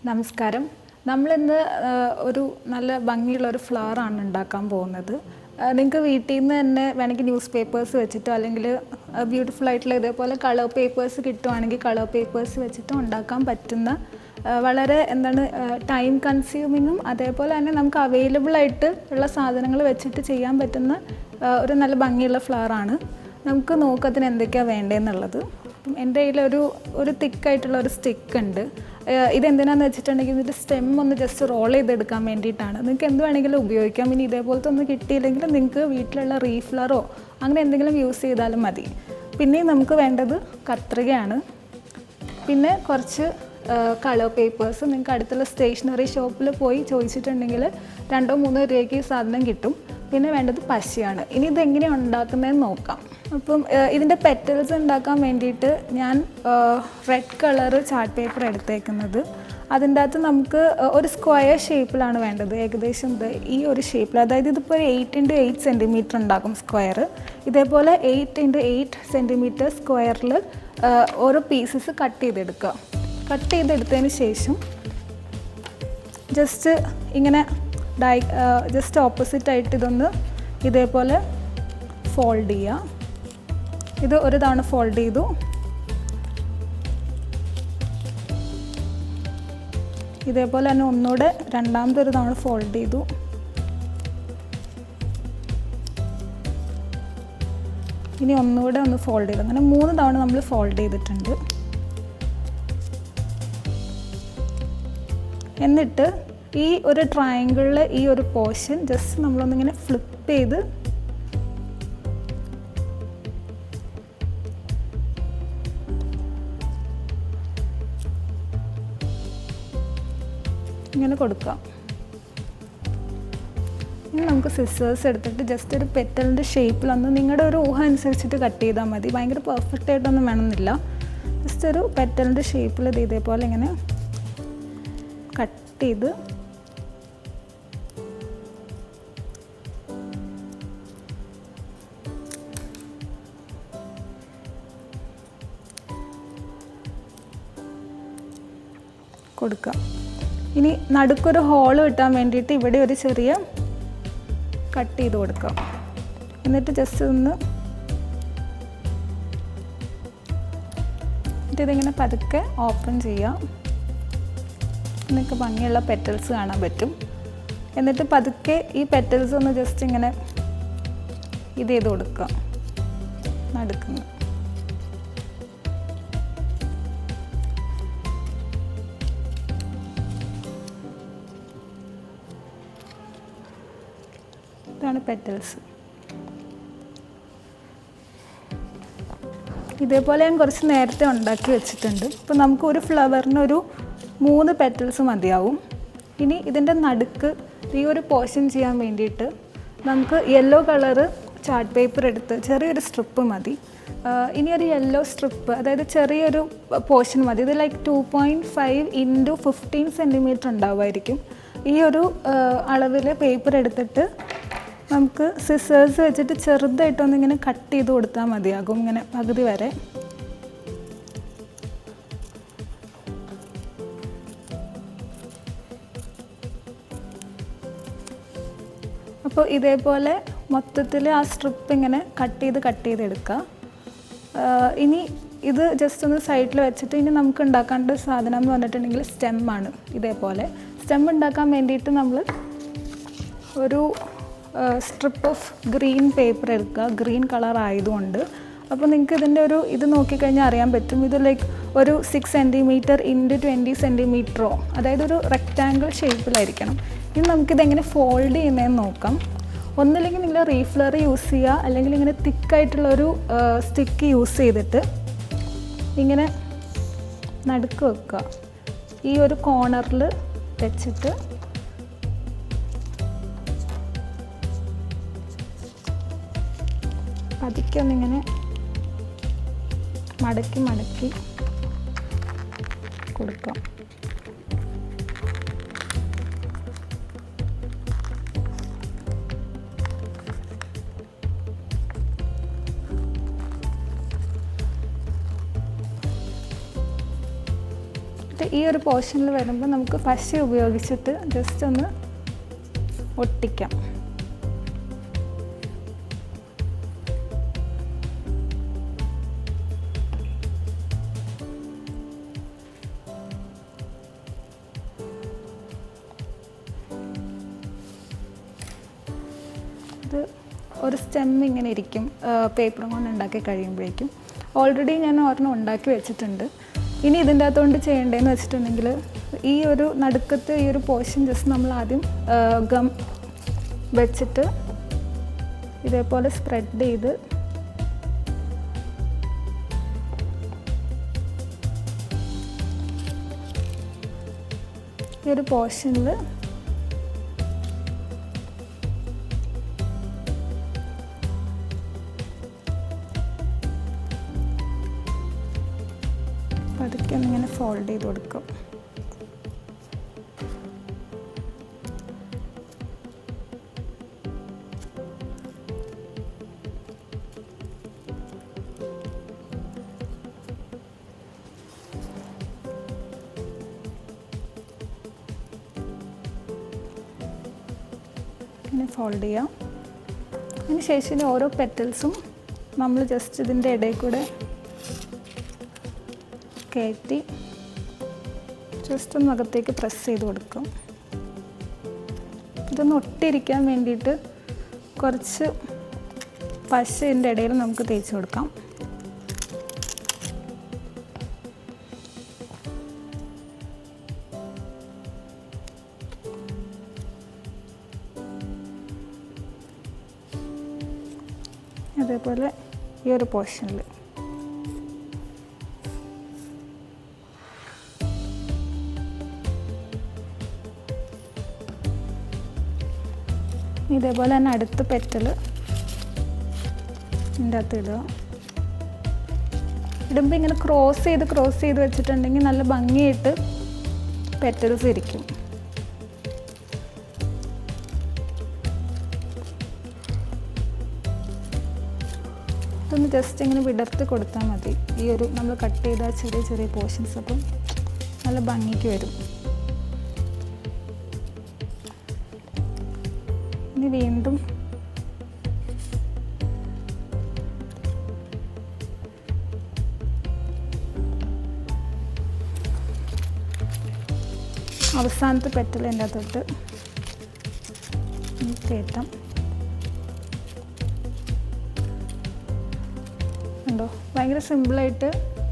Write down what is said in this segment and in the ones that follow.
നമസ്കാരം. നമ്മളിന്ന് ഒരു നല്ല ഭംഗിയുള്ള ഒരു ഫ്ലവർ ആണ് ഉണ്ടാക്കാൻ പോകുന്നത്. നിങ്ങൾക്ക് വീട്ടിൽ നിന്ന് തന്നെ വേണമെങ്കിൽ ന്യൂസ് പേപ്പേഴ്സ് വെച്ചിട്ടോ അല്ലെങ്കിൽ ബ്യൂട്ടിഫുൾ ആയിട്ടുള്ള ഇതേപോലെ കളർ പേപ്പേഴ്സ് കിട്ടുവാണെങ്കിൽ കളർ പേപ്പേഴ്സ് വെച്ചിട്ടോ ഉണ്ടാക്കാൻ പറ്റുന്ന വളരെ ടൈം കൺസ്യൂമിങ്ങും അതേപോലെ തന്നെ നമുക്ക് അവൈലബിൾ ആയിട്ട് ഉള്ള സാധനങ്ങൾ വെച്ചിട്ട് ചെയ്യാൻ പറ്റുന്ന ഒരു നല്ല ഭംഗിയുള്ള ഫ്ലവറാണ്. നമുക്ക് നോക്കത്തിന് എന്തൊക്കെയാണ് വേണ്ടതെന്നുള്ളത്. അപ്പം എൻ്റെ കയ്യിൽ ഒരു തിക്കായിട്ടുള്ള ഒരു സ്റ്റിക്ക് ഉണ്ട്. ഇതെന്തിനാന്ന് വെച്ചിട്ടുണ്ടെങ്കിൽ ഇതിൻ്റെ സ്റ്റെം ഒന്ന് ജസ്റ്റ് റോൾ ചെയ്തെടുക്കാൻ വേണ്ടിയിട്ടാണ്. നിങ്ങൾക്ക് എന്ത് വേണമെങ്കിലും ഉപയോഗിക്കാം. ഇനി ഇതേപോലത്തെ ഒന്നും കിട്ടിയില്ലെങ്കിൽ നിങ്ങൾക്ക് വീട്ടിലുള്ള റീഫ്ലറോ അങ്ങനെ എന്തെങ്കിലും യൂസ് ചെയ്താലും മതി. പിന്നെ നമുക്ക് വേണ്ടത് കത്രികയാണ്. പിന്നെ കുറച്ച് കളർ പേപ്പേഴ്സ്. നിങ്ങൾക്ക് അടുത്തുള്ള സ്റ്റേഷനറി ഷോപ്പിൽ പോയി ചോദിച്ചിട്ടുണ്ടെങ്കിൽ 2-3 രൂപയ്ക്ക് ഈ സാധനം കിട്ടും. പിന്നെ വേണ്ടത് പശയാണ്. ഇനി ഇതെങ്ങനെയാണ് ഉണ്ടാക്കുന്നതെന്ന് നോക്കാം. അപ്പം ഇതിൻ്റെ പെറ്റൽസ് ഉണ്ടാക്കാൻ വേണ്ടിയിട്ട് ഞാൻ റെഡ് കളറ് ചാർട്ട് പേപ്പർ എടുത്തേക്കുന്നത്. അതിൻ്റെ അകത്ത് നമുക്ക് ഒരു സ്ക്വയർ ഷേപ്പിലാണ് വേണ്ടത്. ഏകദേശം ഈ ഒരു ഷേപ്പിൽ, അതായത് ഇതിപ്പോൾ 8x8 സെൻറ്റിമീറ്റർ ഉണ്ടാക്കും സ്ക്വയർ. ഇതേപോലെ 8x8 സെൻറ്റിമീറ്റർ സ്ക്വയറിൽ ഓരോ പീസസ് കട്ട് ചെയ്തെടുക്കുക. കട്ട് ചെയ്തെടുത്തതിന് ശേഷം ജസ്റ്റ് ഇങ്ങനെ ജസ്റ്റ് ഓപ്പോസിറ്റായിട്ട് ഇതൊന്ന് ഇതേപോലെ ഫോൾഡ് ചെയ്യുക. ഇത് ഒരു തവണ ഫോൾഡ് ചെയ്തു. ഇതേപോലെ തന്നെ ഒന്നുകൂടെ രണ്ടാമതൊരു തവണ ഫോൾഡ് ചെയ്തു. ഇനി ഒന്നുകൂടെ ഒന്ന് ഫോൾഡ് ചെയ്തു. അങ്ങനെ 3 തവണ നമ്മൾ ഫോൾഡ് ചെയ്തിട്ടുണ്ട്. എന്നിട്ട് ഈ ഒരു ട്രയാങ്കിളിൽ ഈ ഒരു പോർഷൻ ജസ്റ്റ് നമ്മളൊന്നിങ്ങനെ ഫ്ലിപ്പ് ചെയ്ത് ഇങ്ങനെ കൊടുക്കാം. ഇനി നമുക്ക് സിസേഴ്സ് എടുത്തിട്ട് ജസ്റ്റ് ഒരു പെറ്റലിൻ്റെ ഷേപ്പിലൊന്ന് നിങ്ങളുടെ ഒരു ഊഹം അനുസരിച്ചിട്ട് കട്ട് ചെയ്താൽ മതി. ഭയങ്കര പെർഫെക്റ്റ് ആയിട്ടൊന്നും വേണമെന്നില്ല. ജസ്റ്റ് ഒരു പെറ്റലിൻ്റെ ഷേപ്പിൽ ഇതേപോലെ ഇങ്ങനെ കട്ട് ചെയ്ത് കൊടുക്കാം. ഇനി നടുക്കൊരു ഹോൾ കിട്ടാൻ വേണ്ടിയിട്ട് ഇവിടെ ഒരു ചെറിയ കട്ട് ചെയ്ത് കൊടുക്കാം. എന്നിട്ട് ജസ്റ്റ് ഒന്ന് ഇതിങ്ങനെ പതുക്കെ ഓപ്പൺ ചെയ്യാം. നിങ്ങൾക്ക് ഭംഗിയുള്ള പെറ്റൽസ് കാണാൻ പറ്റും. എന്നിട്ട് പതുക്കെ ഈ പെറ്റൽസ് ഒന്ന് ജസ്റ്റ് ഇങ്ങനെ ഇത് ചെയ്ത് കൊടുക്കാം നടുക്കുന്ന. ഇതാണ് പെറ്റൽസ്. ഇതേപോലെ ഞാൻ കുറച്ച് നേരത്തെ ഉണ്ടാക്കി വെച്ചിട്ടുണ്ട്. ഇപ്പോൾ നമുക്ക് ഒരു ഫ്ലവറിനൊരു 3 പെറ്റൽസ് മതിയാവും. ഇനി ഇതിൻ്റെ നടുക്ക് ഈ ഒരു പോർഷൻ ചെയ്യാൻ വേണ്ടിയിട്ട് നമുക്ക് യെല്ലോ കളറ് ചാർട്ട് പേപ്പർ എടുത്ത് ചെറിയൊരു സ്ട്രിപ്പ് മതി. ഇനി ഒരു യെല്ലോ സ്ട്രിപ്പ്, അതായത് ചെറിയൊരു പോർഷൻ മതി. ഇത് ലൈക്ക് 2.5 × 15 സെൻറ്റിമീറ്റർ ഉണ്ടാവുമായിരിക്കും. ഈ ഒരു അളവിൽ പേപ്പർ എടുത്തിട്ട് നമുക്ക് സിസേഴ്സ് വെച്ചിട്ട് ചെറുതായിട്ടൊന്നിങ്ങനെ കട്ട് ചെയ്ത് കൊടുത്താൽ മതിയാകും. ഇങ്ങനെ പകുതി വരെ. അപ്പോൾ ഇതേപോലെ മൊത്തത്തിൽ ആ സ്ട്രിപ്പ് ഇങ്ങനെ കട്ട് ചെയ്തെടുക്കുക. ഇനി ഇത് ജസ്റ്റ് ഒന്ന് സൈഡിൽ വെച്ചിട്ട് ഇനി നമുക്ക് ഉണ്ടാക്കേണ്ട സാധനം എന്ന് പറഞ്ഞിട്ടുണ്ടെങ്കിൽ സ്റ്റെമ്മാണ്. ഇതേപോലെ സ്റ്റെം ഉണ്ടാക്കാൻ വേണ്ടിയിട്ട് നമ്മൾ ഒരു സ്ട്രിപ്പ് ഓഫ് ഗ്രീൻ പേപ്പർ എടുക്കുക. ഗ്രീൻ കളർ ആയതുകൊണ്ട് അപ്പോൾ നിങ്ങൾക്ക് ഇതിൻ്റെ ഇത് നോക്കിക്കഴിഞ്ഞാൽ അറിയാൻ പറ്റും. ഇത് ലൈക്ക് ഒരു 6 സെൻറ്റിമീറ്റർ × 20 സെൻറ്റിമീറ്ററോ, അതായത് ഒരു റെക്റ്റാങ്കിൾ ഷേപ്പിലായിരിക്കണം. ഇനി നമുക്കിതെങ്ങനെ ഫോൾഡ് ചെയ്യുന്നതെന്ന് നോക്കാം. ഒന്നില്ലെങ്കിൽ നിങ്ങൾ റീഫ്ലർ യൂസ് ചെയ്യുക, അല്ലെങ്കിൽ ഇങ്ങനെ തിക്കായിട്ടുള്ളൊരു സ്റ്റിക്ക് യൂസ് ചെയ്തിട്ട് ഇങ്ങനെ നടുക്ക് വെക്കുക. ഈ ഒരു കോർണറിൽ വെച്ചിട്ട് പതുക്കെ ഒന്നിങ്ങനെ മടക്കി കൊടുക്കാം. എന്നിട്ട് ഈ ഒരു പോർഷനിൽ വരുമ്പോൾ നമുക്ക് പശ ഉപയോഗിച്ചിട്ട് ജസ്റ്റ് ഒന്ന് ഒട്ടിക്കാം. ഇത് ഒരു സ്റ്റെം ഇങ്ങനെ ഇരിക്കും പേപ്പറും കൊണ്ട് ഉണ്ടാക്കി കഴിയുമ്പോഴേക്കും. ഓൾറെഡി ഞാൻ ഒരെണ്ണം ഉണ്ടാക്കി വെച്ചിട്ടുണ്ട്. ഇനി ഇതിൻ്റെ അകത്തോണ്ട് ചെയ്യേണ്ടതെന്ന് വെച്ചിട്ടുണ്ടെങ്കിൽ ഈ ഒരു നടുക്കത്ത് ഈ ഒരു പോർഷൻ ജസ്റ്റ് നമ്മൾ ആദ്യം ഗം വെച്ചിട്ട് ഇതേപോലെ സ്പ്രെഡ് ചെയ്ത് ഈ ഒരു പോർഷനിൽ പതുക്കെ ഒന്നിങ്ങനെ ഫോൾഡ് ചെയ്ത് കൊടുക്കും. ഇങ്ങനെ ഫോൾഡ് ചെയ്യാം. അതിന് ശേഷം ഓരോ പെറ്റൽസും നമ്മൾ ജസ്റ്റ് ഇതിൻ്റെ ഇടയിൽ കൂടെ കയറ്റി ജസ്റ്റ് ഒന്ന് അകത്തേക്ക് പ്രസ് ചെയ്ത് കൊടുക്കും. ഇതൊന്ന് ഒട്ടിയിരിക്കാൻ വേണ്ടിയിട്ട് കുറച്ച് പശ ഇതിൻ്റെ ഇടയിൽ നമുക്ക് തേച്ച് കൊടുക്കാം. അതേപോലെ ഈ ഒരു പോർഷനിൽ ഇതേപോലെ തന്നെ അടുത്ത പെറ്റൽ ഇതിൻ്റെ അകത്ത് ഇടുക. ഇടുമ്പോൾ ഇങ്ങനെ ക്രോസ് ചെയ്ത് വെച്ചിട്ടുണ്ടെങ്കിൽ നല്ല ഭംഗിയായിട്ട് പെറ്റൽസ് ഇരിക്കും. ഇതൊന്ന് ജസ്റ്റ് ഇങ്ങനെ വിടർത്തി കൊടുത്താൽ മതി. ഈ ഒരു നമ്മൾ കട്ട് ചെയ്ത ചെറിയ ചെറിയ പോർഷൻസ് അപ്പം നല്ല ഭംഗിക്ക് വരും. ഇനി വീണ്ടും അവസാനത്തെ പെറ്റൽ എൻ്റെ അകത്തോട്ട് കയറ്റാം. ഉണ്ടോ, ഭയങ്കര സിമ്പിളായിട്ട്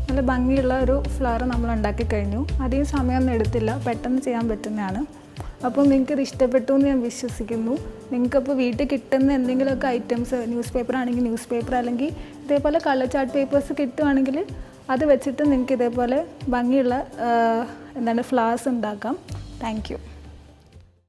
നല്ല ഭംഗിയുള്ള ഒരു ഫ്ലവർ നമ്മൾ ഉണ്ടാക്കി കഴിഞ്ഞു. അധികം സമയമൊന്നും എടുത്തില്ല, പെട്ടെന്ന് ചെയ്യാൻ പറ്റുന്നതാണ്. അപ്പോൾ നിങ്ങൾക്കിത് ഇഷ്ടപ്പെട്ടു എന്ന് ഞാൻ വിശ്വസിക്കുന്നു. നിങ്ങൾക്കപ്പോൾ വീട്ടിൽ കിട്ടുന്ന എന്തെങ്കിലുമൊക്കെ ഐറ്റംസ്, ന്യൂസ് പേപ്പർ ആണെങ്കിൽ ന്യൂസ് പേപ്പർ, അല്ലെങ്കിൽ ഇതേപോലെ കളർ ചാർട്ട് പേപ്പേഴ്സ് കിട്ടുവാണെങ്കിൽ അത് വെച്ചിട്ട് നിങ്ങൾക്ക് ഇതേപോലെ ഭംഗിയുള്ള ഫ്ലവേഴ്സ് ഉണ്ടാക്കാം. Thank you.